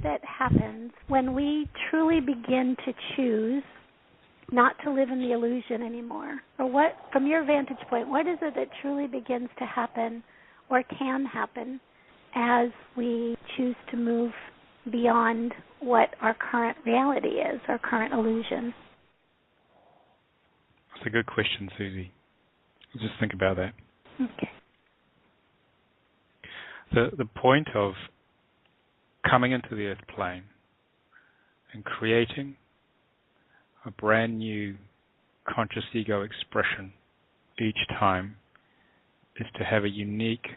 that happens when we truly begin to choose not to live in the illusion anymore? Or what, from your vantage point, what is it that truly begins to happen or can happen as we choose to move beyond what our current reality is, our current illusion? That's a good question, Suzy. Let's just think about that. Okay. The point of coming into the earth plane and creating a brand new conscious ego expression each time is to have a unique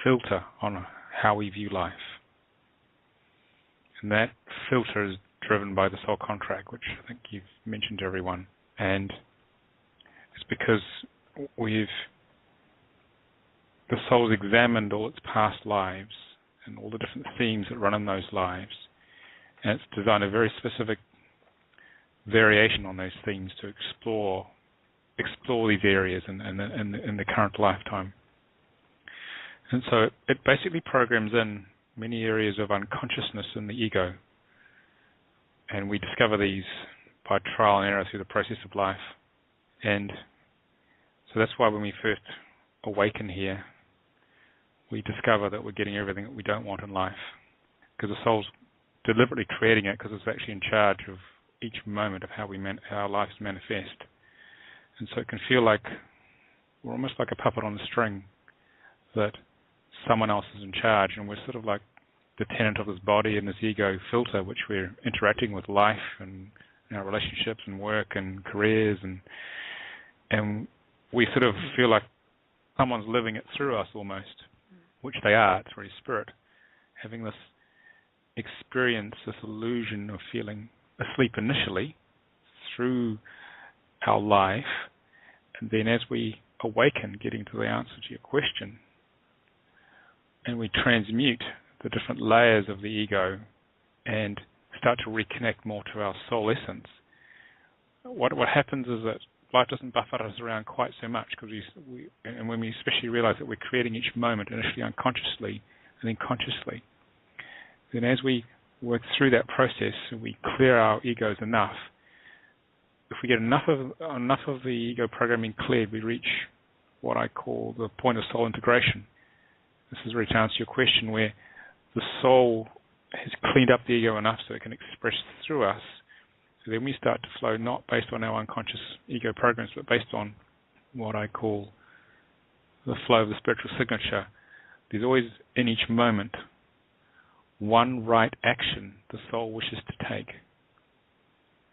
filter on how we view life. And that filter is driven by the soul contract, which I think you've mentioned to everyone. And it's because the soul's examined all its past lives and all the different themes that run in those lives. And it's designed a very specific variation on those themes to explore these areas in the current lifetime. And so it basically programs in many areas of unconsciousness in the ego. And we discover these by trial and error through the process of life. And so that's why when we first awaken here, we discover that we're getting everything that we don't want in life. Because the soul's deliberately creating it because it's actually in charge of each moment of how our lives manifest. And so it can feel like we're almost like a puppet on a string, that someone else is in charge, and we're sort of like the tenant of this body and this ego filter, which we're interacting with life and our relationships and work and careers, and we sort of feel like someone's living it through us almost, which they are. It's really spirit having this experience, this illusion of feeling asleep initially through our life, and then as we awaken, getting to the answer to your question, and we transmute the different layers of the ego and start to reconnect more to our soul essence, what happens is that life doesn't buffet us around quite so much, because and when we especially realize that we're creating each moment initially unconsciously and then consciously, then as we work through that process and we clear our egos enough, if we get enough of the ego programming cleared, we reach what I call the point of soul integration. This is really to answer your question, where the soul has cleaned up the ego enough so it can express through us. So then we start to flow not based on our unconscious ego programs, but based on what I call the flow of the spiritual signature. There's always, in each moment, one right action the soul wishes to take.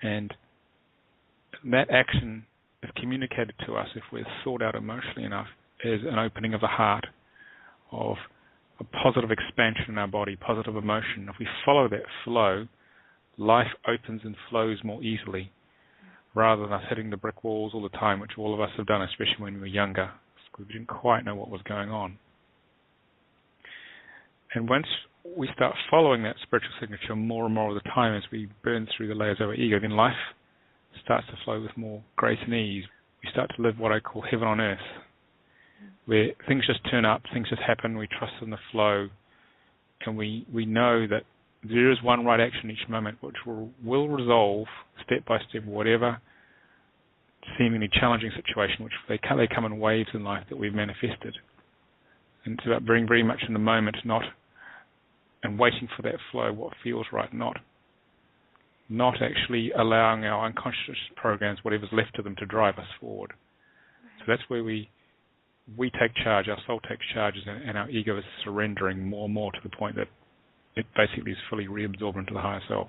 And that action is communicated to us, if we're thought out emotionally enough, as an opening of the heart, of a positive expansion in our body, positive emotion. If we follow that flow, life opens and flows more easily, rather than us hitting the brick walls all the time, which all of us have done, especially when we were younger, because we didn't quite know what was going on. And once we start following that spiritual signature more and more of the time, as we burn through the layers of our ego, then life starts to flow with more grace and ease. We start to live what I call heaven on earth, where things just turn up, things just happen, we trust in the flow, and we know that there is one right action each moment which will resolve step by step whatever seemingly challenging situation, which they come in waves in life that we've manifested. And it's about being very much in the moment, and waiting for that flow, what feels right, not actually allowing our unconscious programs, whatever's left of them, to drive us forward. So that's where we take charge, our soul takes charge, and our ego is surrendering more and more to the point that it basically is fully reabsorbed into the higher self.